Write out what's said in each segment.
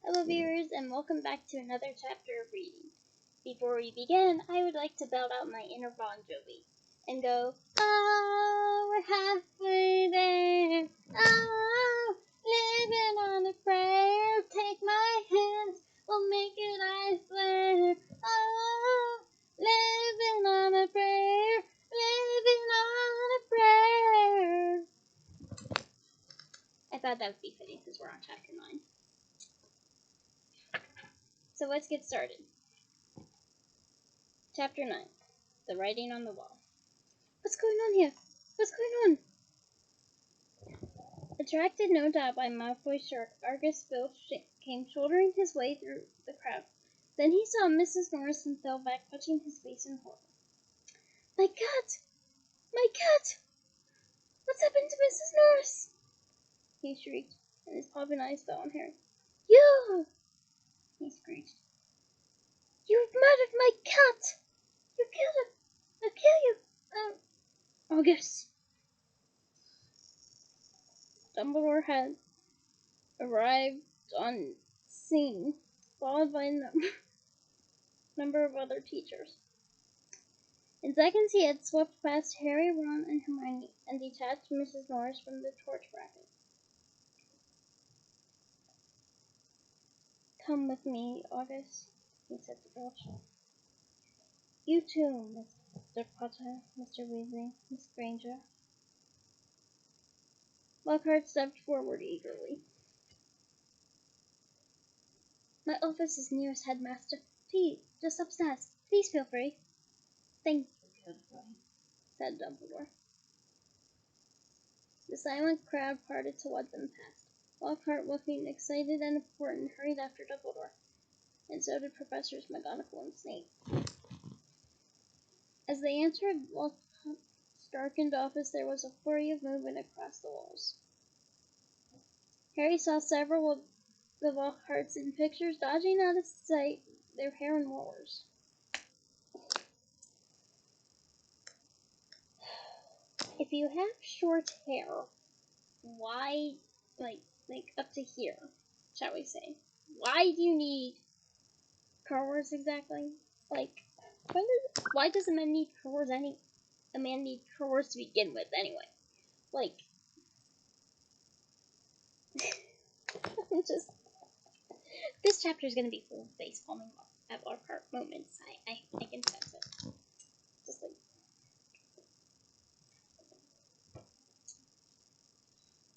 Hello viewers, and welcome back to another chapter of reading. Before we begin, I would like to belt out my inner Bon Jovi and go, oh, we're halfway there. Oh, living on a prayer. Take my hand, we'll make it, I swear. Oh, living on a prayer, living on a prayer. I thought that would be fitting since we're on chapter 9. So let's get started. Chapter 9. The Writing on the Wall. What's going on here? What's going on? Attracted no doubt by Malfoy's shark, Argus Filch came shouldering his way through the crowd. Then he saw Mrs. Norris and fell back, clutching his face in horror. My cat! My cat! What's happened to Mrs. Norris? He shrieked, and his popping eyes fell on Harry. You! He screeched. You've murdered my cat! You killed him! I'll kill you! August. Dumbledore had arrived on scene, followed by a number of other teachers. In seconds he had swept past Harry, Ron, and Hermione, and detached Mrs. Norris from the torch bracket. Come with me, August, he said to Filch. You too, Mr. Potter, Mr. Weasley, Miss Granger. Lockhart stepped forward eagerly. My office is nearest, Headmaster. Please, just upstairs. Please feel free. Thank you, Gilderoy, said Dumbledore. The silent crowd parted to let them pass. Lockhart, looking excited and important, hurried after Dumbledore, and so did Professors McGonagall and Snape. As they entered Lockhart's darkened office, there was a flurry of movement across the walls. Harry saw several of the Lockharts in pictures dodging out of sight, their hair in rollers. If you have short hair, why, like up to here, shall we say? Why do you need curlers exactly? Like, why does a man need curlers a man need curlers to begin with anyway? Like, just, this chapter is going to be full of face palming at Lockhart moments. I can sense it. Just like,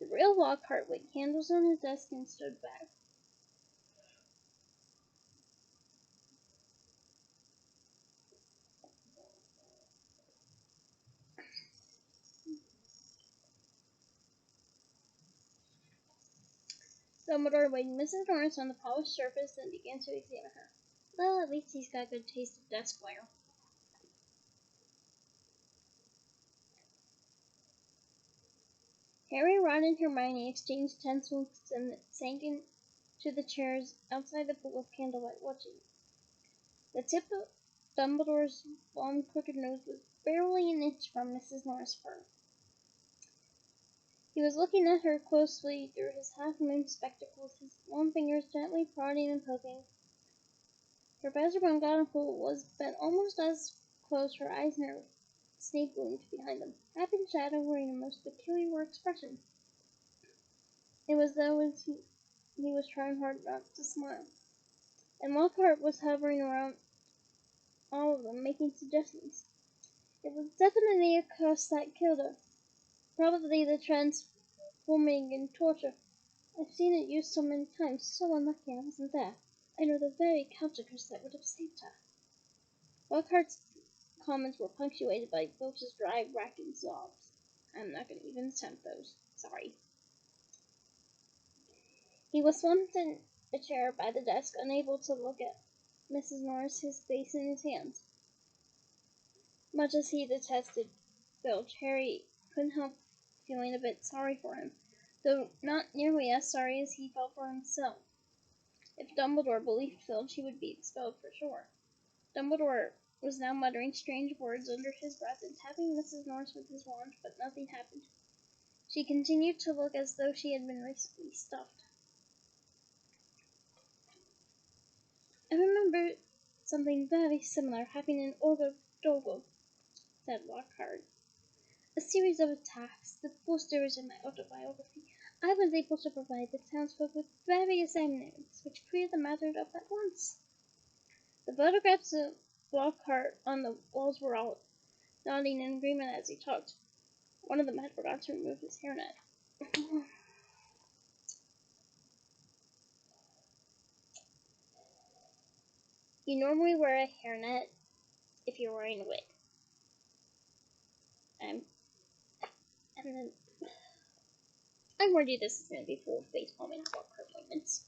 the real Lockhart lit candles on his desk and stood back. Dumbledore laid Mrs. Norris on the polished surface and began to examine her. Well, at least he's got good taste of desk wear. Harry, Ron, and Hermione exchanged tense looks and sank into the chairs outside the pool of candlelight, watching. The tip of Dumbledore's long, crooked nose was barely an inch from Mrs. Norris' fur. He was looking at her closely through his half-moon spectacles, his long fingers gently prodding and poking. Professor McGonagall was bent almost as close, her eyes narrowed. Snape loomed behind them, half in shadow, wearing a most peculiar expression. It was though he was trying hard not to smile. And Lockhart was hovering around all of them, making suggestions. It was definitely a curse that killed her. Probably the transforming in torture. I've seen it used so many times, so unlucky I wasn't there. I know the very counter curse that would have saved her. Lockhart's comments were punctuated by Filch's dry, racking sobs. I'm not going to even attempt those. Sorry. He was slumped in a chair by the desk, unable to look at Mrs. Norris, his face in his hands. Much as he detested Filch, Harry couldn't help feeling a bit sorry for him, though not nearly as sorry as he felt for himself. If Dumbledore believed Filch, he would be expelled for sure. Dumbledore was now muttering strange words under his breath and tapping Mrs. Norris with his wand, but nothing happened. She continued to look as though she had been recently stuffed. something very similar happened in Orgodogo, said Lockhart. A series of attacks, the posters in my autobiography. I was able to provide the townsfolk with various evidence which cleared the matter up at once. The photographs of Lockhart on the walls were all nodding in agreement as he talked. One of them had forgotten to remove his hairnet. You normally wear a hairnet if you're wearing a wig. And then I warned you this is going to be full of baseball and Lockhart moments.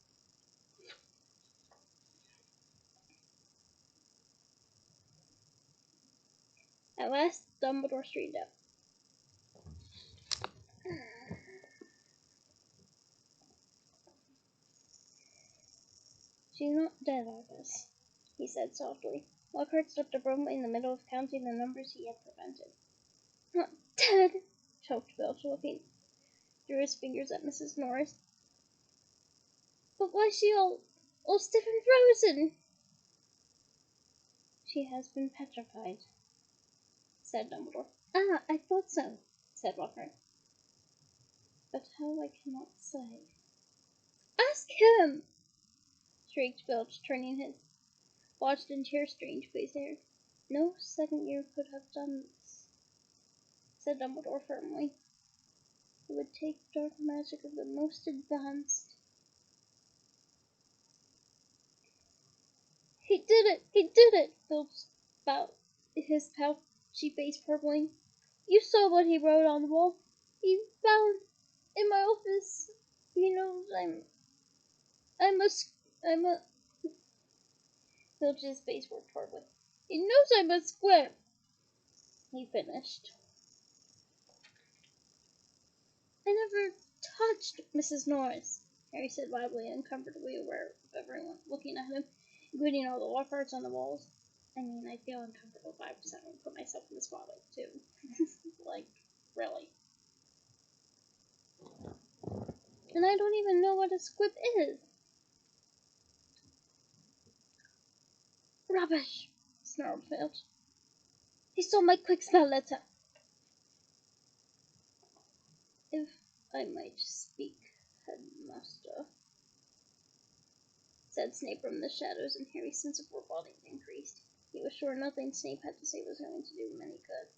At last, Dumbledore straightened up. She's not dead, I guess, he said softly. Lockhart stopped abruptly in the middle of counting the numbers he had prevented. Not dead, choked Filch, looking through his fingers at Mrs. Norris. But why is she all stiff and frozen? She has been petrified, said Dumbledore. Ah, I thought so, said Lockhart. But how I cannot say. Ask him! Shrieked Filch, turning his watched and tear-strange face hair. No second year could have done this, said Dumbledore firmly. It would take dark magic of the most advanced. He did it! He did it! Filch spout, his pouchy face purpling. You saw what he wrote on the wall. He found in my office. He knows I'm a. Filch's face worked horribly. He knows I'm a squib. He finished. I never touched Mrs. Norris, Harry said loudly, uncomfortably aware of everyone looking at him, including all the Lockharts on the walls. I mean, I feel uncomfortable if I was having to put myself in the spotlight, too. Like, really. And I don't even know what a squib is. Rubbish, snarled Filch. He stole my quick spell letter. If I might speak, headmaster, said Snape from the shadows, and Harry's sense of foreboding increased. He was sure nothing Snape had to say was going to do him any good.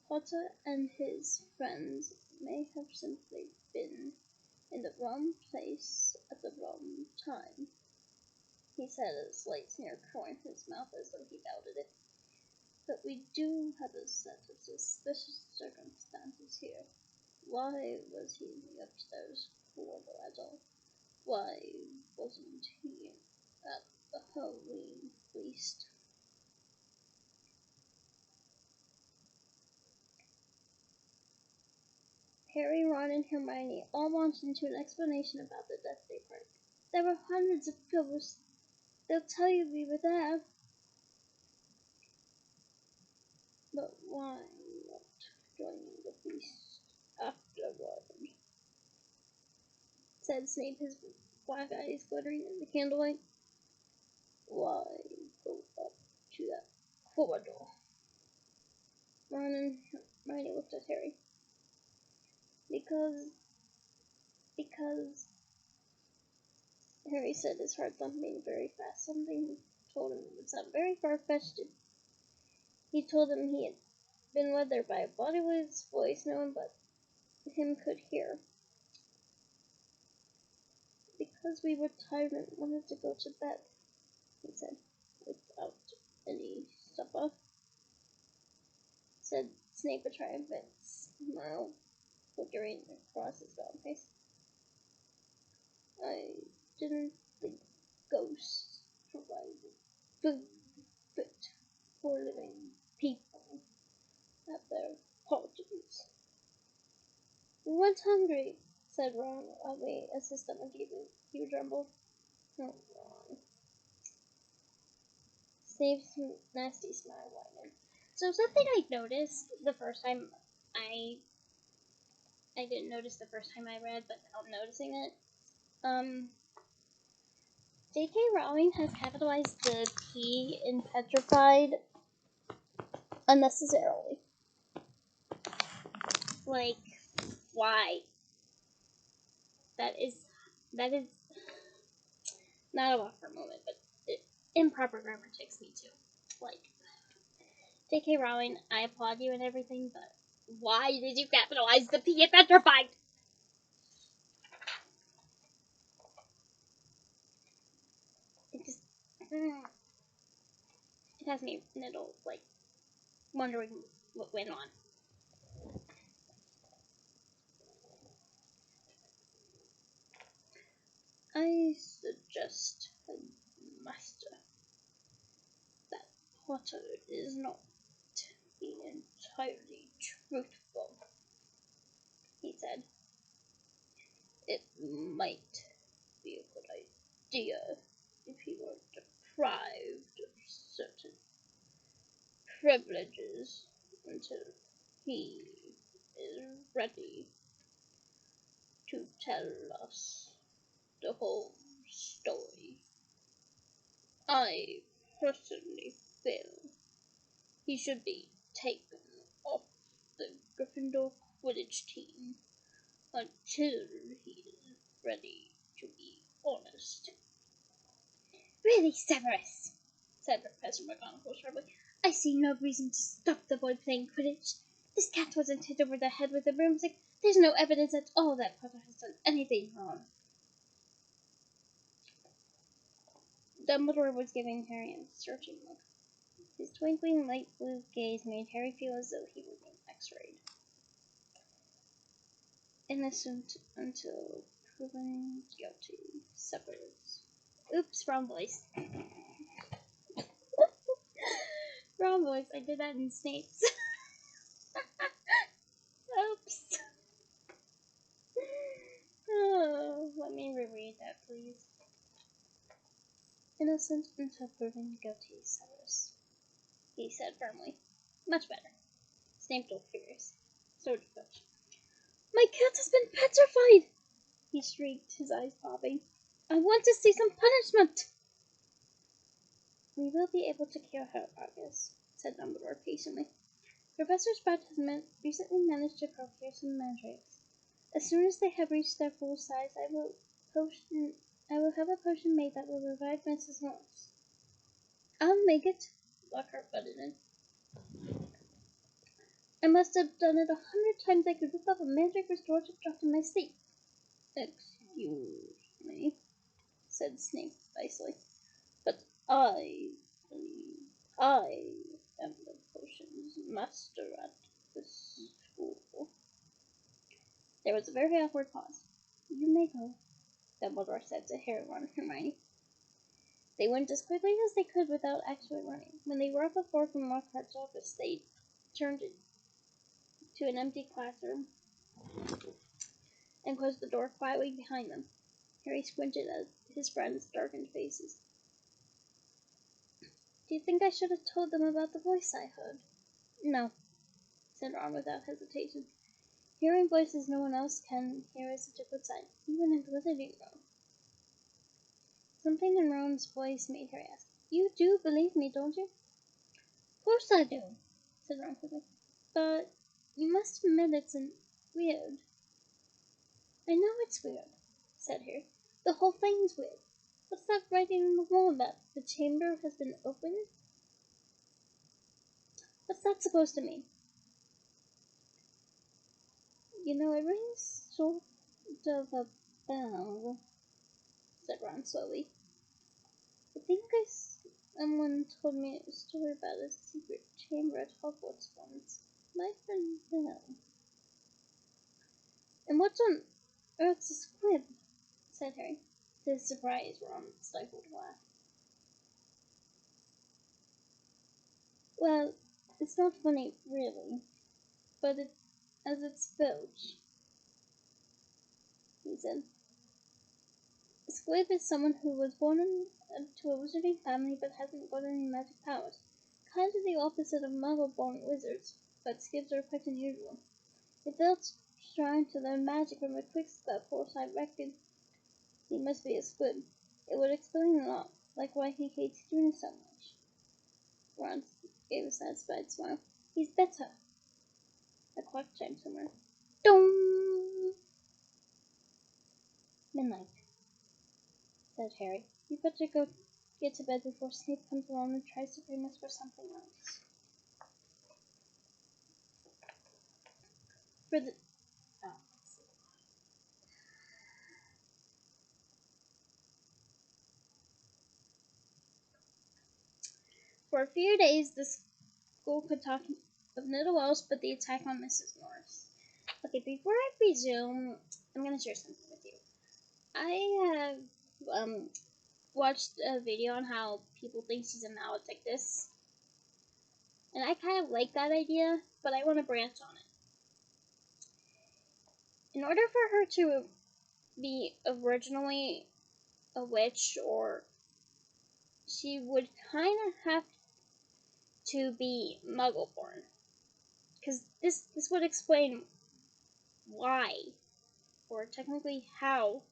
Potter and his friends may have simply been in the wrong place at the wrong time, he said, a slight sneer curling his mouth as though he doubted it. But we do have a set of suspicious circumstances here. Why was he in the upstairs corridor at all? Why wasn't he at the Halloween feast? Harry, Ron, and Hermione all launched into an explanation about the Death Day party. There were hundreds of ghosts. They'll tell you we were there. But why not joining the feast afterward? Said Snape, his black eyes glittering in the candlelight. Why go up to that corridor? Ron and Hermione looked at Harry. Because Harry said, his heart thumping very fast. Something told him it would sound very far-fetched. He told him he had been led there by a body whose voice no one but him could hear. Because we were tired and wanted to go to bed, he said, without any supper. Said Snape, a triumphant smile flickering across his round face. I didn't think ghosts provided food fit for living people at their parties. We weren't hungry, said Ron, oddly, as his stomach gave a huge rumble. Oh, Ron. Snape's nasty smile widened. So something I noticed the first time I didn't notice the first time I read, but now I'm noticing it. J.K. Rowling has capitalized the P in petrified unnecessarily. Like, why? That is not a walk for a moment, but improper grammar ticks me too. Like, J.K. Rowling, I applaud you and everything, but why did you capitalize the P in petrified? It just, it has me a little, like, wondering what went on. I suggest, Master, that Potter is not being entirely truthful, he said. It might be a good idea if he were deprived of certain privileges until he is ready to tell us the whole story. I personally feel he should be taken off the Gryffindor Quidditch team until he is ready to be honest. Really, Severus, said Professor McGonagall sharply, I see no reason to stop the boy playing Quidditch. This cat wasn't hit over the head with a broomstick. There's no evidence at all that Potter has done anything wrong. Dumbledore was giving Harry a searching look. His twinkling light blue gaze made Harry feel as though he were being x-rayed. Innocent until proven guilty. Severus. Oops, wrong voice. Wrong voice. I did that in Snape's. Oops. Oh, let me reread that, please. Innocent until proven guilty, Severus, he said firmly. Much better. Snape looked furious. So did Filch. My cat has been petrified! He shrieked, his eyes popping. I want to see some punishment! We will be able to cure her, Argus, said Dumbledore patiently. Professor Sprout has recently managed to procure some mandrakes. As soon as they have reached their full size, I will have a potion made that will revive Mrs. Norris. I'll make it, Lockhart butted in. I must have done it 100 times. I could whip up a magic restorative drop in my sleep. Excuse me, said Snape icily, but I believe I am the potion's master at this school. There was a very awkward pause. You may go, Dumbledore said to Harry, Ron, and Hermione. They went as quickly as they could without actually running. When they were up the floor from Lockhart's office, they turned to an empty classroom and closed the door quietly behind them. Harry squinted at his friends' darkened faces. Do you think I should have told them about the voice I heard? No, said Ron without hesitation. Hearing voices no one else can hear is such a good sign, even in the living room. Something in Ron's voice made Harry ask, You do believe me, don't you? Of course I do, said Ron quickly. But you must admit it's weird. I know it's weird, said Harry. The whole thing's weird. What's that writing on the wall about? The chamber has been opened? What's that supposed to mean? You know, it rings sort of a bell, said Ron slowly. I think someone told me a story about a secret chamber at Hogwarts once. Might ring a bell. And what's on earth's a squib? Said Harry. To his surprise, Ron stifled a laugh. Well, it's not funny, really, but as it's Filch, he said. A squib is someone who was born into a wizarding family but hasn't got any magic powers. Kind of the opposite of muggle-born wizards, but squibs are quite unusual. If Filch trying to learn magic from a quickstep horse, I reckon he must be a squib. It would explain a lot, like why he hates students so much. Ron gave a satisfied smile. He's better. A clock chimed somewhere. Dong! Midnight, said Harry. You better go get to bed before Snape comes along and tries to blame us for something else. For a few days, the school could talk of little else but the attack on Mrs. Norris. Okay, before I resume, I'm going to share something with you. I have watched a video on how people think she's a maledictus. And I kind of like that idea, but I want to branch on it. In order for her to be originally a witch, or she would kind of have to be Muggle-born. Because this would explain why, or technically how,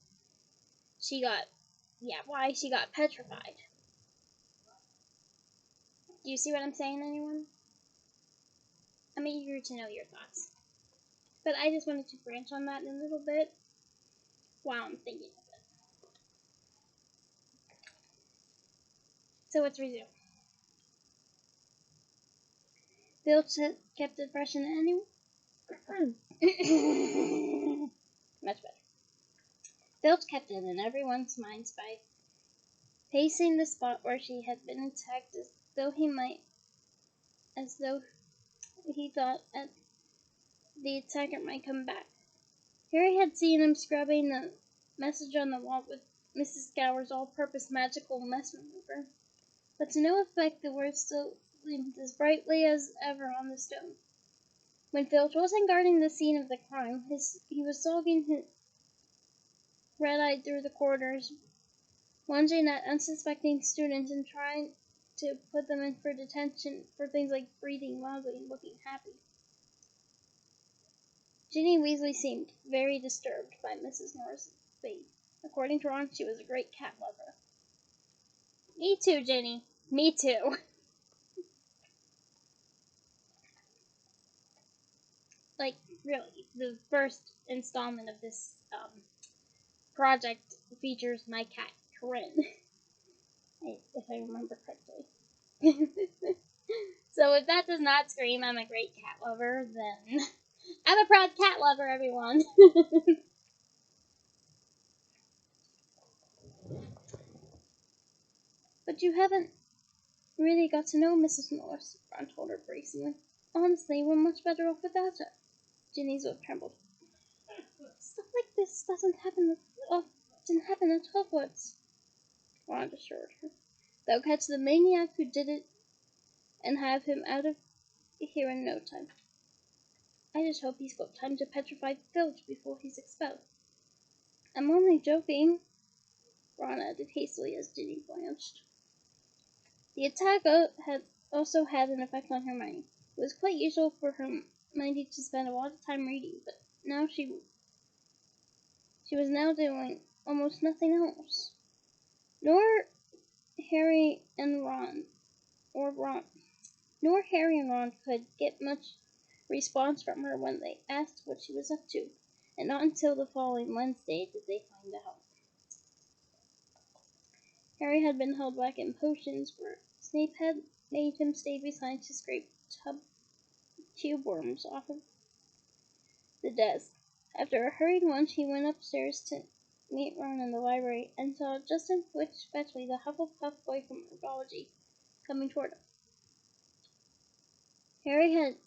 why she got petrified. Do you see what I'm saying, anyone? I'm eager to know your thoughts. But I just wanted to branch on that in a little bit while I'm thinking of it. So let's resume. Bill kept it fresh in anyone. Much better. Bill kept it in everyone's minds by pacing the spot where she had been attacked as though he thought the attacker might come back. Harry had seen him scrubbing the message on the wall with Mrs. Gower's all-purpose magical mess remover, but to no effect. The words still gleamed as brightly as ever on the stone. When Filch wasn't guarding the scene of the crime, he was sulking his red-eyed through the corridors, lunging at unsuspecting students and trying to put them in for detention for things like breathing loudly and looking happy. Ginny Weasley seemed very disturbed by Mrs. Norris's fate. According to Ron, she was a great cat lover. Me too, Ginny. Me too. Like, really, the first installment of this project features my cat, Corinne, if I remember correctly. So if that does not scream I'm a great cat lover, then I'm a proud cat lover, everyone. But you haven't really got to know Mrs. Norris, Ron told her bracingly. Honestly, we're much better off without her. Ginny's lip trembled. Stuff like this doesn't often happen at Hogwarts, Ron assured her. They'll catch the maniac who did it and have him out of here in no time. I just hope he's got time to petrify Filch before he's expelled. I'm only joking, Ron added hastily as Ginny blanched. The attack had also had an effect on Hermione. It was quite usual for Hermione to spend a lot of time reading, but now she was now doing almost nothing else. Nor Harry and Ron could get much response from her when they asked what she was up to, and not until the following Wednesday did they find out. Harry had been held back in potions where Snape had made him stay behind to scrape tube worms off of the desk. After a hurried lunch, he went upstairs to meet Ron in the library and saw Justin Fletchley, the Hufflepuff boy from herbology, coming toward him. Harry had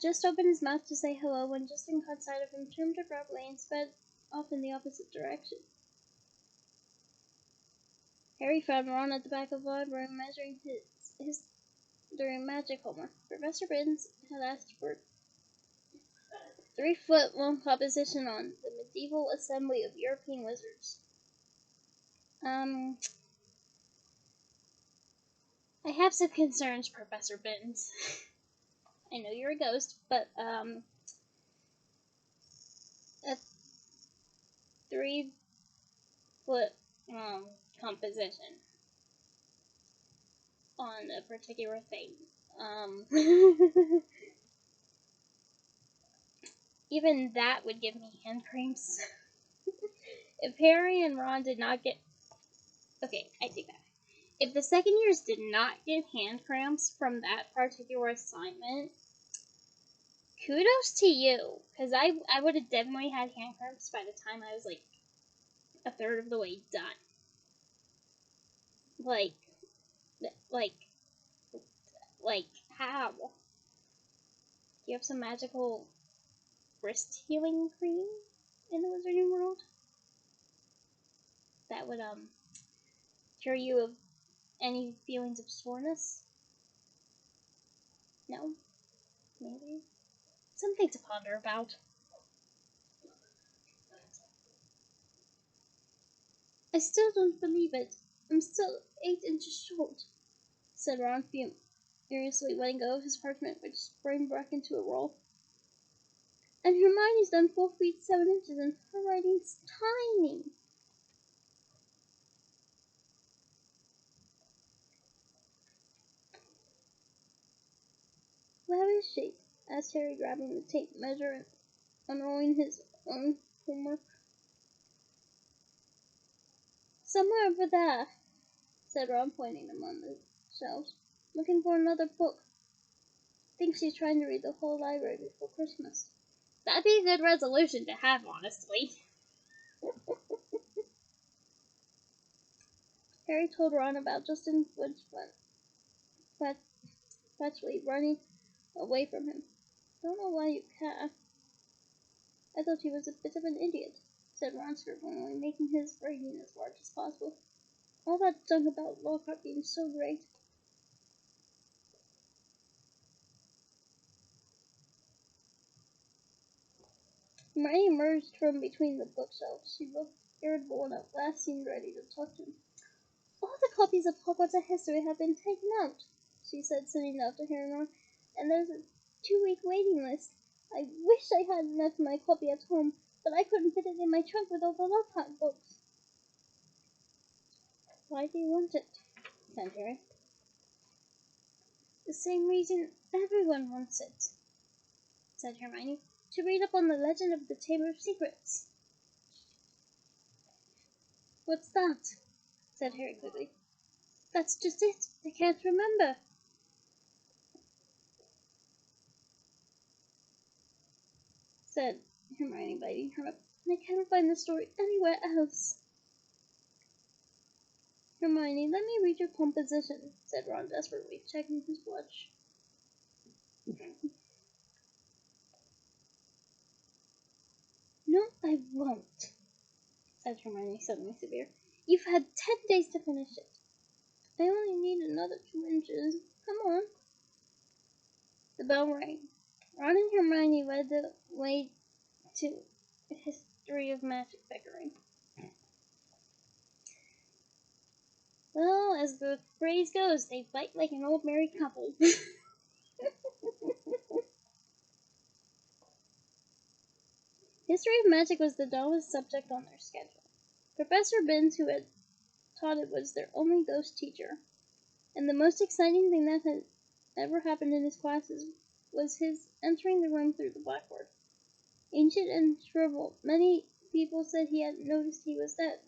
just opened his mouth to say hello when Justin caught sight of him, turned abruptly, and sped off in the opposite direction. Harry found Ron at the back of the library measuring his during magic homework. Professor Binns had asked for 3-foot-long composition on the medieval assembly of European wizards. I have some concerns, Professor Binns. I know you're a ghost, but a 3-foot composition on a particular thing. Even that would give me hand cramps. If Harry and Ron did not get... Okay, I take that. If the second years did not get hand cramps from that particular assignment, kudos to you. Because I would have definitely had hand cramps by the time I was like a third of the way done. Like how? Do you have some magical wrist healing cream in the Wizarding World that would cure you of any feelings of soreness? No? Maybe? Something to ponder about. I still don't believe it. I'm still 8 inches short, said Ron furiously, letting go of his parchment, which sprang back into a roll. And Hermione's done 4 feet 7 inches, and her writing's tiny. Where is she? Asked Harry, grabbing the tape measure and unrolling his own homework. Somewhere over there, said Ron, pointing among the shelves. Looking for another book. Think she's trying to read the whole library before Christmas. That'd be a good resolution to have, honestly. Harry told Ron about Justin Woods fatuously running away from him. Don't know why you care. I thought he was a bit of an idiot, said Ron scribbling, making his writing as large as possible. All that junk about Lockhart being so great. Hermione emerged from between the bookshelves. She looked irritable and at last seemed ready to talk to him. All the copies of Hogwarts history have been taken out, she said, sitting down to Harry and Ron, and there's a 2-week waiting list. I wish I had left my copy at home, but I couldn't fit it in my trunk with all the Lockhart books. Why do you want it? Said Harry. The same reason everyone wants it, said Hermione. To read up on the legend of the Chamber of Secrets. What's that? Said Harry quickly. That's just it. I can't remember. Said Hermione, biting her lip. And I can't find the story anywhere else. Hermione, let me read your composition, said Ron desperately, checking his watch. No, I won't, said Hermione, suddenly severe. You've had 10 days to finish it. I only need another 2 inches. Come on. The bell rang. Ron and Hermione led the way to a history of magic bickering. Well, as the phrase goes, they fight like an old married couple. History of magic was the dullest subject on their schedule. Professor Binns, who had taught it, was their only ghost teacher, and the most exciting thing that had ever happened in his classes was his entering the room through the blackboard. Ancient and shriveled, many people said he hadn't noticed he was dead.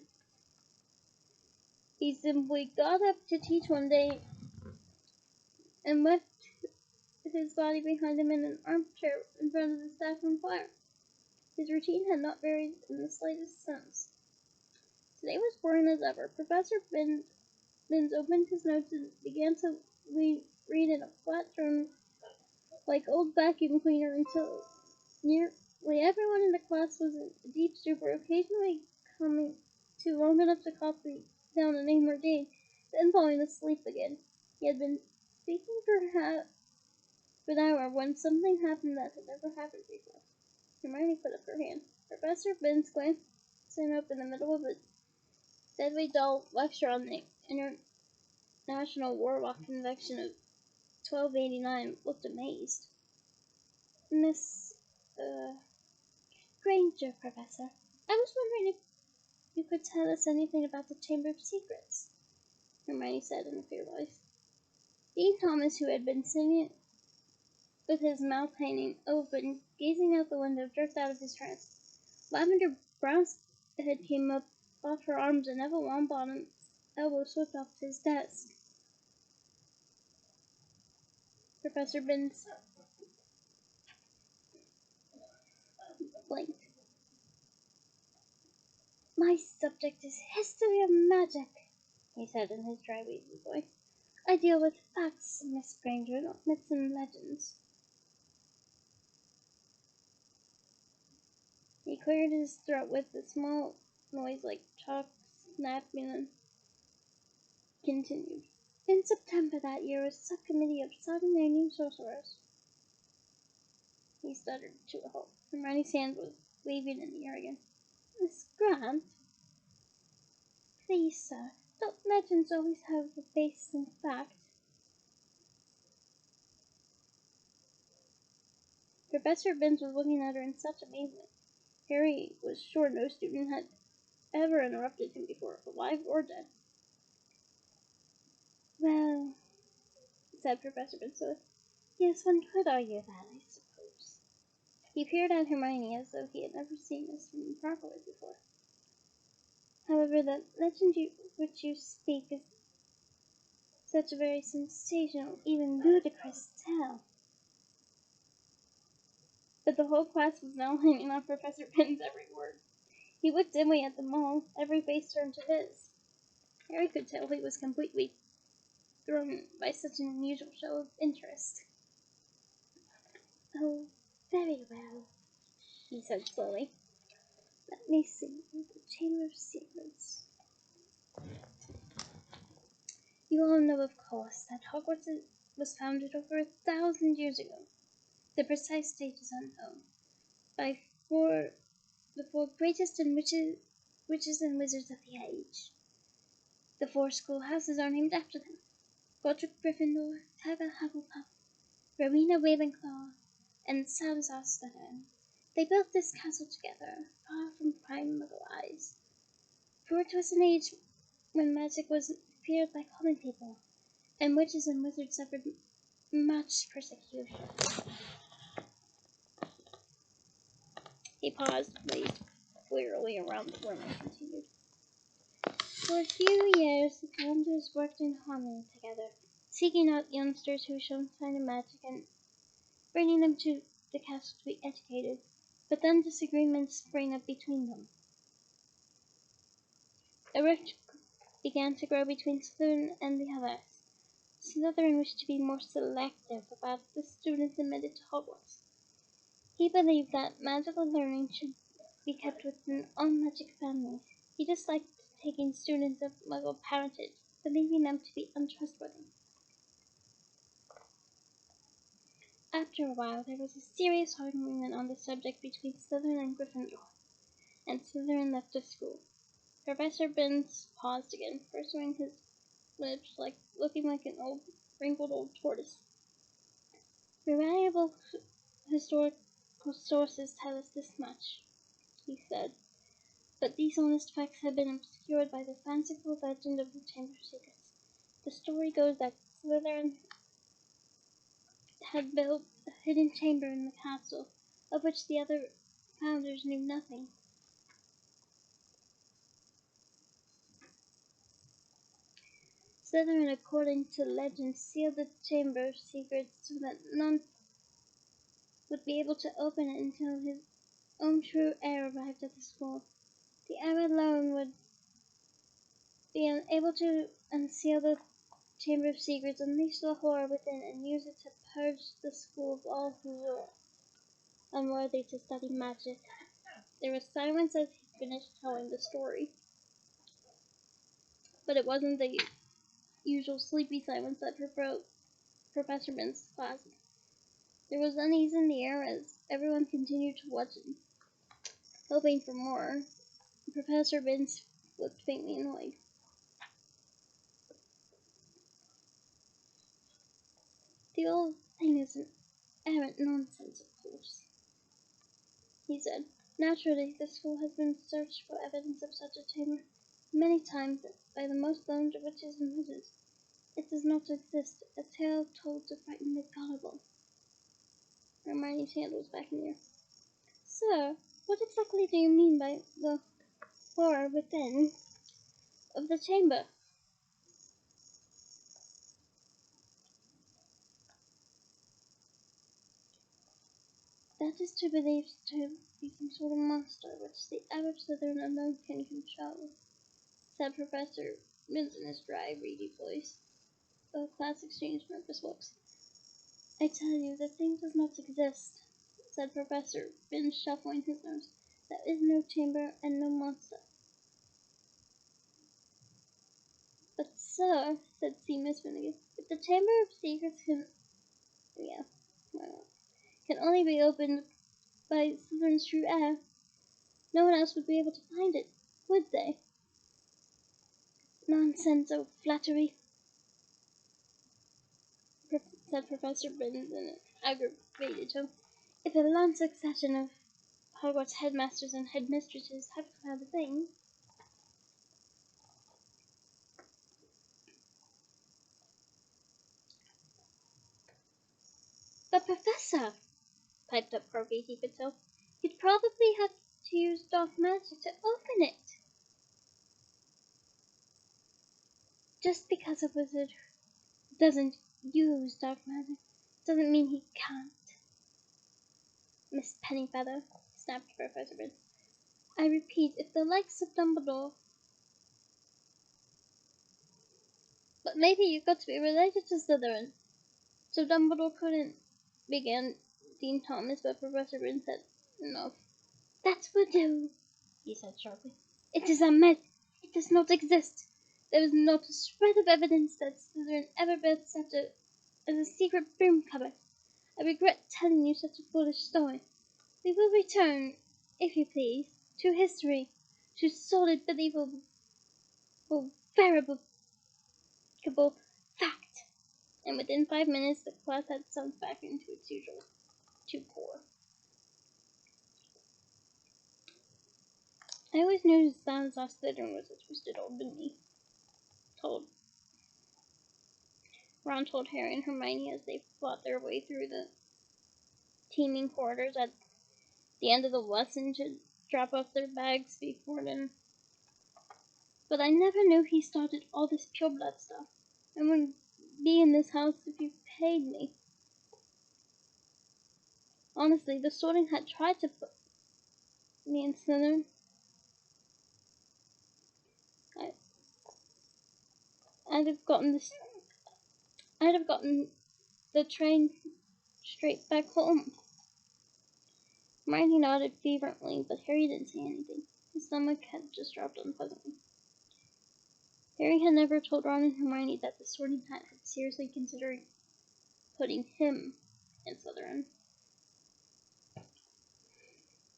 He simply got up to teach one day and left his body behind him in an armchair in front of the staff room fire. His routine had not varied in the slightest sense. Today was boring as ever. Professor Binns opened his notes and began to read in a flat tone like old vacuum cleaner until nearly everyone in the class was in a deep stupor, occasionally coming to long enough to copy down a name or date, then falling asleep again. He had been speaking for half an hour when something happened that had never happened before. Hermione put up her hand. Professor Binns glanced up in the middle of a deadly dull lecture on the International Warlock Convention of 1289, looked amazed. Miss, Granger, Professor. I was wondering if you could tell us anything about the Chamber of Secrets," Hermione said in a clear voice. Dean Thomas, who had been sitting with his mouth hanging open, gazing out the window, jerked out of his trance. Lavender Brown's head came up off her arms, and Neville Longbottom's elbow slipped off his desk. Professor Binns blinked. "My subject is history of magic," he said in his dry, wheezy voice. "I deal with facts, Miss Granger, not myths and legends." He cleared his throat with a small noise like chalk snapping and continued. "In September that year, a subcommittee of Saturnainian sorcerers—" He stuttered to a halt. Hermione's hand was waving in the air again. "Miss Grant, please, sir, don't legends always have a basis in fact?" Professor Binns was looking at her in such amazement. Harry was sure no student had ever interrupted him before, alive or dead. "Well," said Professor Binns, "yes, one could argue that, I suppose." He peered at Hermione as though he had never seen Miss Room properly before. "However, the legend which you speak is such a very sensational, even ludicrous tale." But the whole class was now hanging on Professor Binns' every word. He looked dimly at them all, every face turned to his. Harry could tell he was completely thrown by such an unusual show of interest. "Oh, very well," he said slowly. "Let me see. The Chamber of Secrets. You all know, of course, that Hogwarts was founded over 1,000 years ago. The precise date is unknown. By the four greatest and witches and wizards of the age. The 4 schoolhouses are named after them: Godric Gryffindor, Tabitha Hufflepuff, Rowena Ravenclaw, and Salazar Slytherin. They built this castle together, far from prying Muggle eyes. For it was an age when magic was feared by common people, and witches and wizards suffered much persecution." He paused, gazed wearily around the room, and continued. "For a few years, the founders worked in harmony together, seeking out youngsters who showed signs of magic and bringing them to the castle to be educated. But then disagreements sprang up between them. A rift began to grow between Slytherin and the others. Slytherin wished to be more selective about the students admitted to Hogwarts. He believed that magical learning should be kept within all magic families. He disliked taking students of Muggle parentage, believing them to be untrustworthy. After a while, there was a serious argument on the subject between Slytherin and Gryffindor, and Slytherin left the school." Professor Binns paused again, pursing his lips, looking like an wrinkled old tortoise. "Reliable historical sources tell us this much," he said, "but these honest facts have been obscured by the fanciful legend of the Chamber of Secrets. The story goes that Slytherin had built a hidden chamber in the castle, of which the other founders knew nothing. Slytherin, according to legend, sealed the Chamber of Secrets so that none would be able to open it until his own true heir arrived at the school. The heir alone would be able to unseal the Chamber of Secrets, unleash the horror within, and use it to purge the school of all who were unworthy to study magic." There was silence as he finished telling the story, but it wasn't the usual sleepy silence that broke Professor Binns' class. There was unease in the air as everyone continued to watch him, hoping for more. Professor Binns looked faintly annoyed. "The whole thing is an arrant nonsense, of course," he said. Naturally, the school has been searched for evidence of such a chamber many times by the most learned witches and wizards. It does not exist, a tale told to frighten the gullible. Hermione's hand was back in the air. Sir, what exactly do you mean by the horror within of the chamber? That is to believe to be some sort of monster which the average Slytherin alone can control, said Professor Minz in his dry, reedy voice. The class exchanged nervous looks. I tell you, the thing does not exist, said Professor Binns, shuffling his nose. There is no chamber and no monster. But, sir, said Seamus Finnegan, if the Chamber of Secrets can only be opened by Slytherin's true heir, no one else would be able to find it, would they? Nonsense, oh flattery, said Professor Binns in an aggravated tone. If a long succession of Hogwarts headmasters and headmistresses have found the thing, but Professor, piped up Harvey Heapito, you'd probably have to use dark magic to open it. Just because a wizard doesn't use dark magic doesn't mean he can't. Miss Pennyfeather, snapped Professor Binns. I repeat, if the likes of Dumbledore... But maybe you've got to be related to Slytherin. So Dumbledore couldn't... began Dean Thomas, but Professor Binns said, no. That will do, he said sharply. It is a myth. It does not exist. There is not a shred of evidence that Slytherin ever built such as a secret broom cupboard. I regret telling you such a foolish story. We will return, if you please, to history, to solid, believable, verifiable fact. And within 5 minutes, the class had sunk back into its usual torpor. I always knew Salazar Slytherin was a twisted old beneath. Ron told Harry and Hermione as they fought their way through the teeming corridors at the end of the lesson to drop off their bags before dinner. But I never knew he started all this pure blood stuff. I wouldn't be in this house if you paid me. Honestly, the Sorting Hat tried to put me in Slytherin. I'd have gotten the train straight back home. Hermione nodded fervently, but Harry didn't say anything. His stomach had just dropped unpleasantly. Harry had never told Ron and Hermione that the Sorting Hat had seriously considered putting him in Slytherin.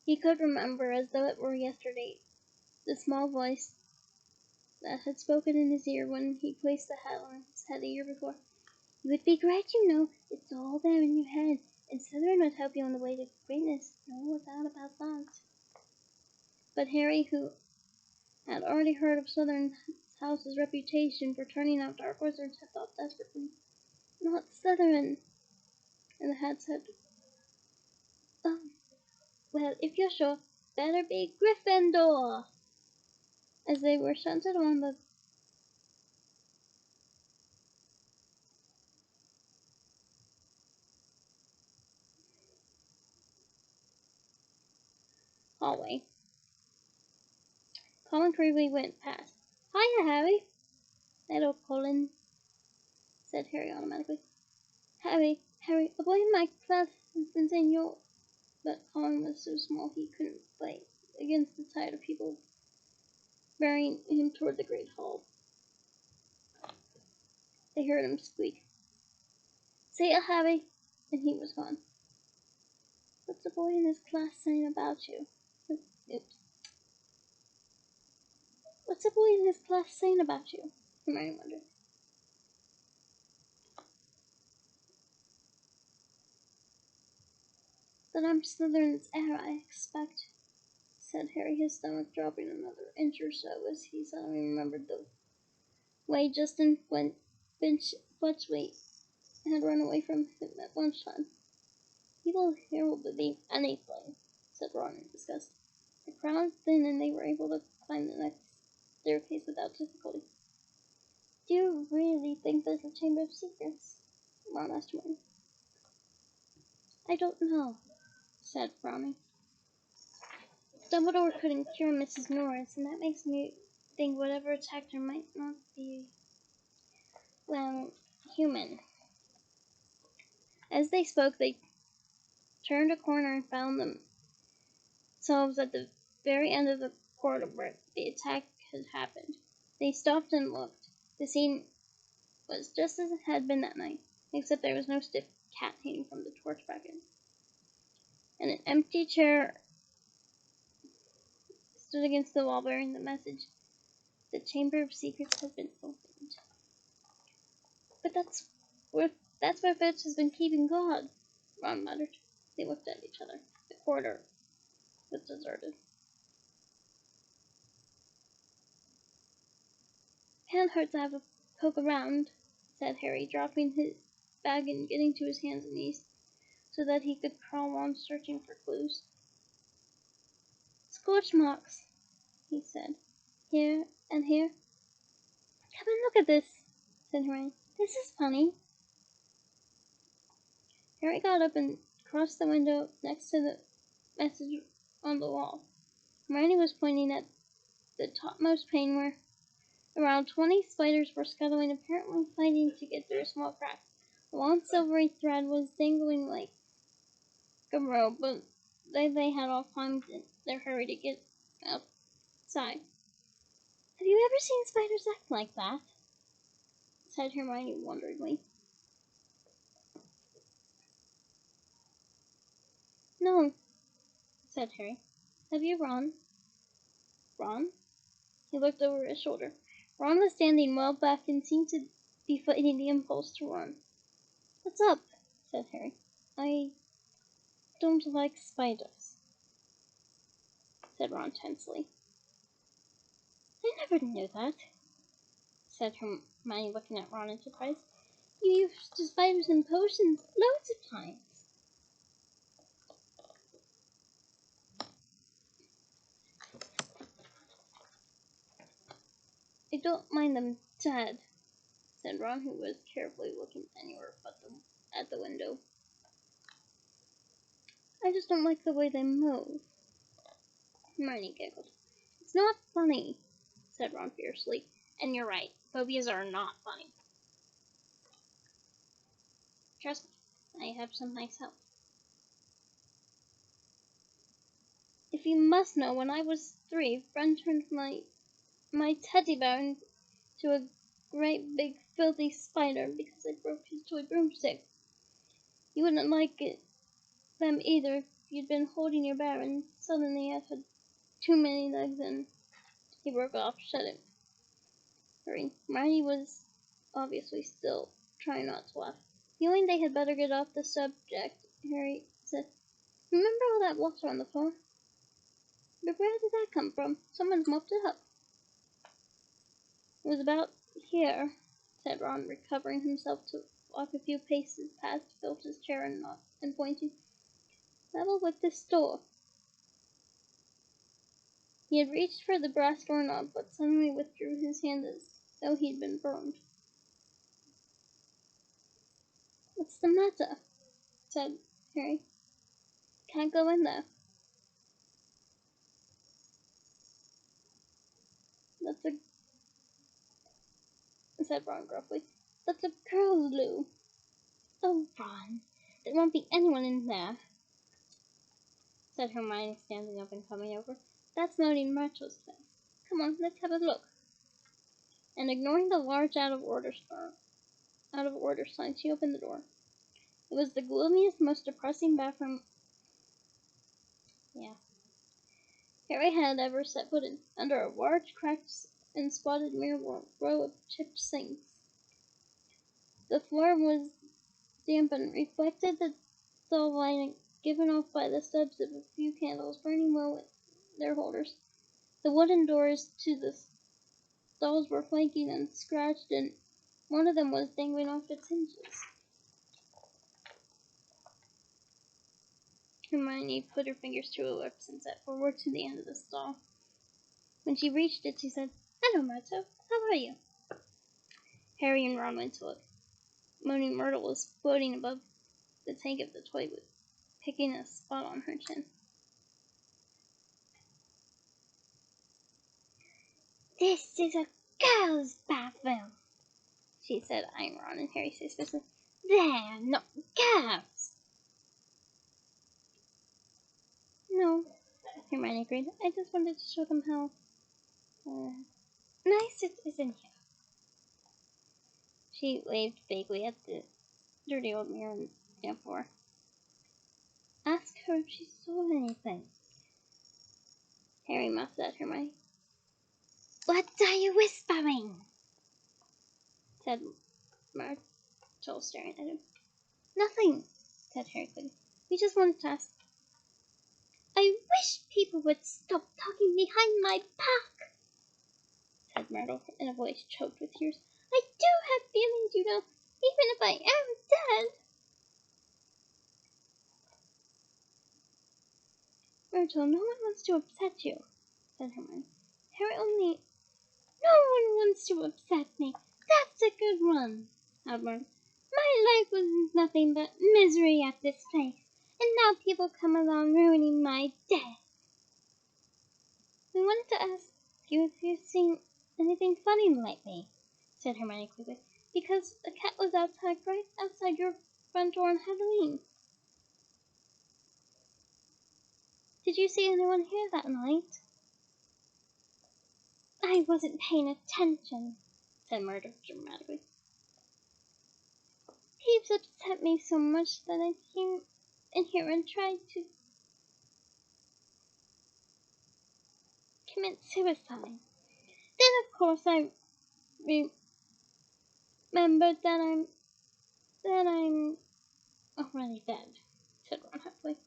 He could remember, as though it were yesterday, the small voice that had spoken in his ear when he placed the hat on his head a year before. You would be great, you know. It's all there in your head, and Slytherin would help you on the way to greatness. No doubt about that. But Harry, who had already heard of Slytherin's house's reputation for turning out dark wizards, had thought desperately, not Slytherin. And the hat said, oh, well, if you're sure, better be Gryffindor. As they were shunted along the hallway, Colin Creevey went past. Hiya, Harry. Hello, Colin, said Harry automatically. Harry, a boy in my class has been saying you're... But Colin was so small he couldn't fight against the tide of people bearing him toward the great hall. They heard him squeak, say it, Harry, and he was gone. What's the boy in his class saying about you? Oops. What's the boy in his class saying about you? Hermione wondered. That I'm Slytherin's heir, I expect, said Harry, his stomach dropping another inch or so as he suddenly remembered the way Justin Fletchley had run away from him at lunchtime. People here will believe anything, said Ron in disgust. The crowd thinned and they were able to climb the next staircase without difficulty. Do you really think there's a Chamber of Secrets? Ron asked Hermione. I don't know, said Ron. Dumbledore couldn't cure Mrs. Norris, and that makes me think whatever attacked her might not be, well, human. As they spoke, they turned a corner and found themselves at the very end of the corridor where the attack had happened. They stopped and looked. The scene was just as it had been that night, except there was no stiff cat hanging from the torch bracket. And an empty chair stood against the wall bearing the message, "The Chamber of Secrets has been opened." But that's where Fitch has been keeping God, Ron muttered. They looked at each other. The corridor was deserted. Can't hurt to have a poke around, said Harry, dropping his bag and getting to his hands and knees so that he could crawl on searching for clues. Scorch marks, he said. Here and here. Come and look at this, said Hermione. This is funny. Harry got up and crossed the window next to the message on the wall. Hermione was pointing at the topmost pane where around 20 spiders were scuttling, apparently fighting to get through a small crack. The long silvery thread was dangling like a rope, but they had all climbed in their hurry to get outside. Have you ever seen spiders act like that? Said Hermione wonderingly. No, said Harry. Have you, Ron? Ron? He looked over his shoulder. Ron was standing well back and seemed to be fighting the impulse to run. What's up? Said Harry. I don't like spiders, said Ron tensely. I never knew that, said Hermione, looking at Ron in surprise. You used spiders in potions loads of times. I don't mind them dead, said Ron, who was carefully looking anywhere but at the window. I just don't like the way they move. Hermione giggled. It's not funny, said Ron fiercely. And you're right, phobias are not funny. Trust me, I have some myself. If you must know, when I was 3, a friend turned my teddy bear into a great big filthy spider because I broke his toy broomstick. You wouldn't like them either if you'd been holding your bear and suddenly it had too many legs and he broke off, shutting. Hermione was obviously still trying not to laugh. Feeling they had better get off the subject, Harry said, Remember all that water on the floor? But where did that come from? Someone's mopped it up. It was about here, said Ron, recovering himself to walk a few paces past Filch's chair and pointing. Level with this door. He had reached for the brass doorknob, but suddenly withdrew his hand as though he'd been burned. What's the matter? Said Harry. Can't go in there. Said Ron gruffly. That's a girl's loo. Oh, Ron, there won't be anyone in there, said Hermione, standing up and coming over. That's Moaning Myrtle's place. Come on, let's have a look. And ignoring the large out of order sign, she opened the door. It was the gloomiest, most depressing bathroom Harry had ever set foot in. Under a large, cracked and spotted mirror were a row of chipped sinks. The floor was damp and reflected the dull light given off by the stubs of a few candles burning low their holders. The wooden doors to the stalls were flaking and scratched, and one of them was dangling off its hinges. Hermione put her fingers to her lips and set forward to the end of the stall. When she reached it, she said, "Hello, Myrtle. How are you?" Harry and Ron went to look. Moaning Myrtle was floating above the tank of the toilet, picking a spot on her chin. "This is a girl's bathroom," she said, eyeing Ron and Harry suspiciously. "They're not girls." "No," Hermione agreed. "I just wanted to show them how nice it is in here." She waved vaguely at the dirty old mirror on the floor. "Ask her if she saw anything." Harry mouthed at Hermione. "What are you whispering?" said Myrtle, staring at him. "Nothing," said Harry quickly. "We just wanted to ask." "I wish people would stop talking behind my back," said Myrtle in a voice choked with tears. "I do have feelings, you know, even if I am dead." "Myrtle, no one wants to upset you," said Hermione. "Harry only—" "No one wants to upset me. That's a good one," howled Myrtle. "My life was nothing but misery at this place, and now people come along ruining my day." "We wanted to ask you if you've seen anything funny lately," said Hermione quickly, "because a cat was outside, right outside your front door on Halloween. Did you see anyone here that night?" "I wasn't paying attention," said Myrtle dramatically. "Peeves upset me so much that I came in here and tried to commit suicide. Then, of course, I remembered that I'm already dead," said Ron happily.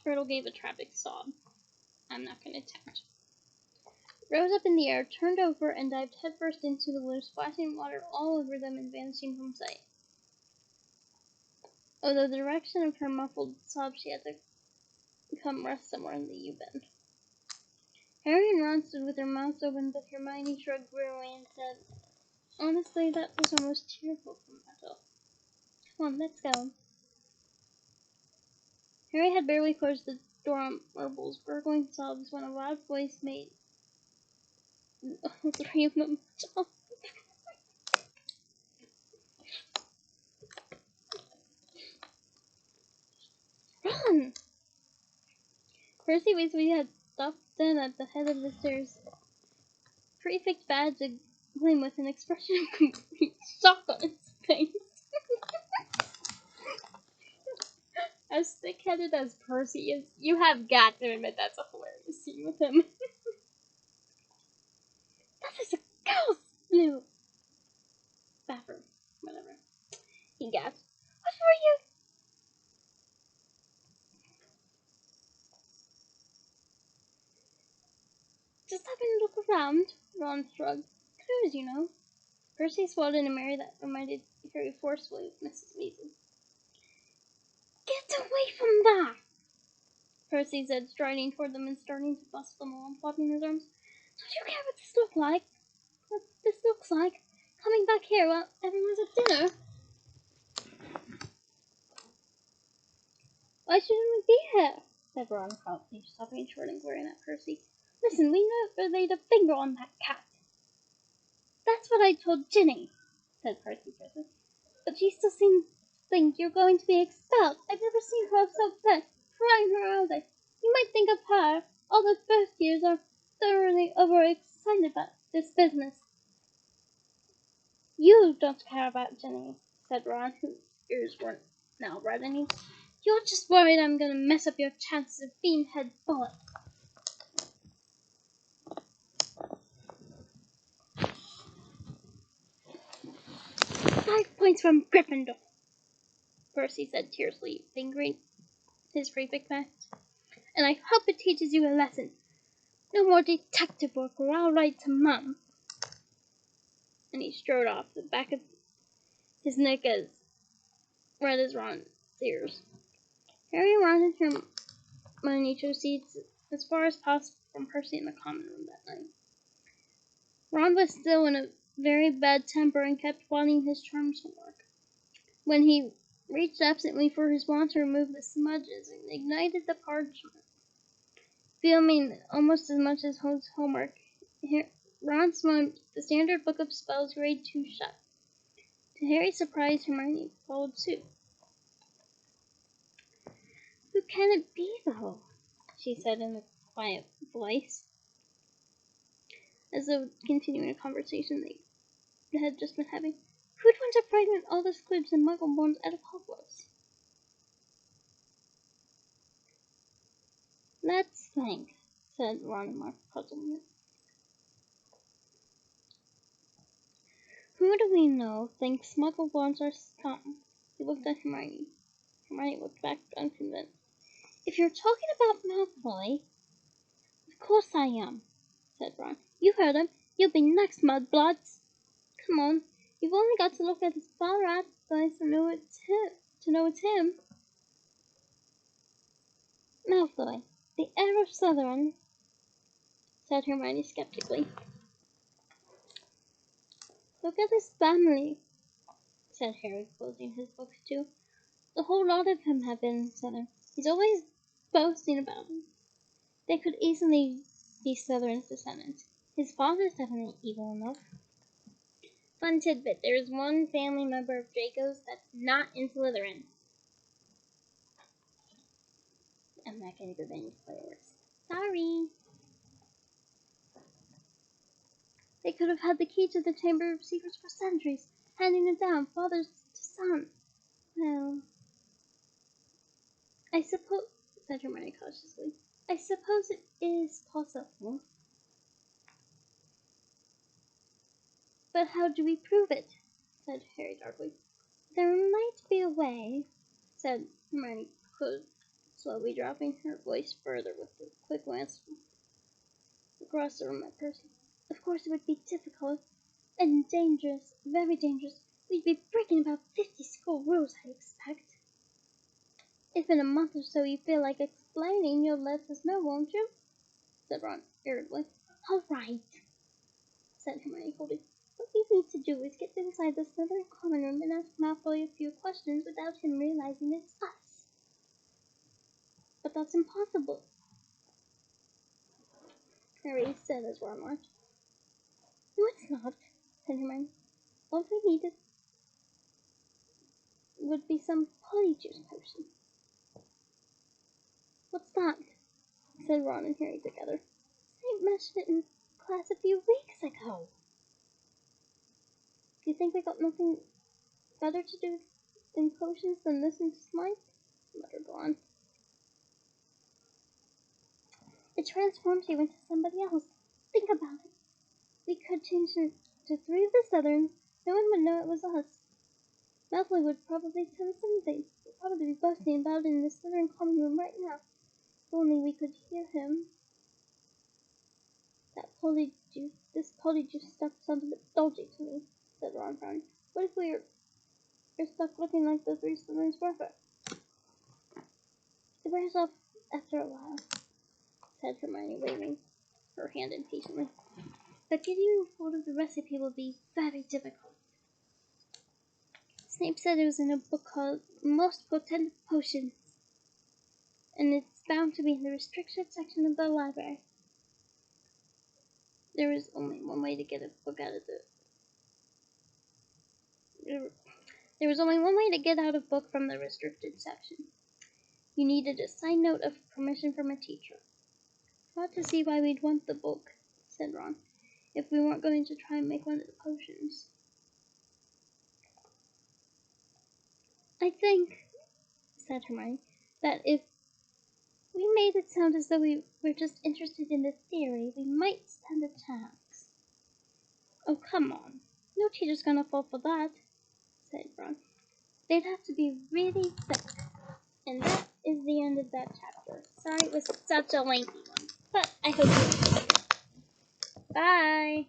Myrtle gave a tragic sob. "I'm not going to attempt." Rose up in the air, turned over, and dived headfirst into the blue, splashing water all over them and vanishing from sight. Although the direction of her muffled sob, she had to come rest somewhere in the U-bend. Harry and Ron stood with their mouths open, but Hermione shrugged wearily and said, "Honestly, that was almost tearful for Myrtle. Come on, let's go." Harry had barely closed the door on Myrtle's gurgling sobs when a loud voice made all three of them jump. "Run!" Percy Weasley had stopped dead at the head of the stairs, prefect badge agleam with an expression of complete shock on his face. As thick-headed as Percy is, you have got to admit that's a hilarious scene with him. "That is a girl's blue bathroom, whatever," he gasped. "What were you—" "Just having a look around," Ron shrugged. "Clues, you know." Percy swallowed in a merry that reminded Harry forcefully of Mrs. Weasley. "Get away from that!" Percy said, striding toward them and starting to bust them all and flopping his arms. "Don't you care what this looks like? What this looks like? Coming back here while everyone's at dinner?" "Why shouldn't we be here?" said Ron proudly, stopping short and glaring at Percy. "Listen, we never laid a finger on that cat." "That's what I told Ginny," said Percy fiercely. "But she still seems to think you're going to be expelled. I've never seen her so upset, crying her eyes out. You might think of her. All those first years are thoroughly overexcited about this business." "You don't care about Ginny," said Ron, whose ears weren't now reddening. "You're just worried I'm going to mess up your chances of being head bullet." "5 points from Gryffindor," Percy said tearfully, fingering his prefect vest. "And I hope it teaches you a lesson. No more detective work or I'll write to Mum. And he strode off, the back of his neck as red as Ron's ears. Harry, Ron, and Hermione chose seats as far as possible from Percy in the common room that night. Ron was still in a very bad temper and kept wanting his charms homework. When he reached absently for his wand to remove the smudges and ignited the parchment, filming almost as much as his homework, Ron slammed the standard book of spells grade 2 shut. To Harry's surprise, Hermione followed suit. "Who can it be, though?" she said in a quiet voice, as though continuing a conversation they had just been having. "Who'd want to fragment all the squibs and muggle-borns out of Hogwarts?" "Let's think," said Ron in mock puzzlement. "Who do we know thinks muggle-borns are scum?" He looked at Hermione. Hermione looked back unconvinced. "If you're talking about Malfoy, of course I am," said Ron. "You heard him. You'll be next, mudbloods. Come on, you've only got to look at his father eyes to know it's him. Malfoy, the heir of Slytherin," said Hermione skeptically. "Look at his family," said Harry, closing his books too. "The whole lot of them have been Slytherin. He's always boasting about them. They could easily be Slytherin's descendants. His father's definitely evil enough." Fun tidbit, there is one family member of Draco's that's not in Slytherin. I'm not going to give any spoilers. Sorry. They could have had the key to the Chamber of Secrets for centuries, handing it down, father to son. Well, I suppose, said Hermione cautiously, I suppose it is possible. But how do we prove it? Said Harry darkly. There might be a way, said Hermione, slowly dropping her voice further with a quick glance across the room at Percy. Of course it would be difficult and dangerous, very dangerous. We'd be breaking about 50 school rules, I expect. If in a month or so you feel like explaining, you'll let us know, won't you? Said Ron irritably. All right, said Hermione coldly. What we need to do is get inside the Slytherin common room and ask Malfoy a few questions without him realizing it's us. But that's impossible, Harry said as Ron watched. No, it's not, said Hermione. All we needed would be some Polyjuice Potion. What's that? Said Ron and Harry together. I mentioned it in class a few weeks ago. Do you think we got nothing better to do in potions than listen to Smite? Muttered Ron. It transforms you into somebody else. Think about it. We could change to 3 of the Slytherins. No one would know it was us. Malfoy would probably tell us anything. We'd probably be boasting about it in the Slytherin common room right now. If only we could hear him. This Polyjuice stuff sounds a bit dodgy to me, said Ron frowning. What if we're stuck looking like the 3 Slytherins forever? It wears off after a while, said Hermione, waving her hand impatiently. But getting hold of the recipe will be very difficult. Snape said it was in a book called Most Potent Potions, and it's bound to be in the restricted section of the library. There was only one way to get a book out of There was only one way to get out a book from the restricted section. You needed a signed note of permission from a teacher. Not to see why we'd want the book, said Ron, if we weren't going to try and make one of the potions. I think, said Hermione, that if we made it sound as though we were just interested in the theory, we might stand a chance. Oh, come on. No teacher's gonna fall for that, said Ron. They'd have to be really thick. And that is the end of that chapter. Sorry it was such a lengthy one. But I hope you enjoyed it. Bye!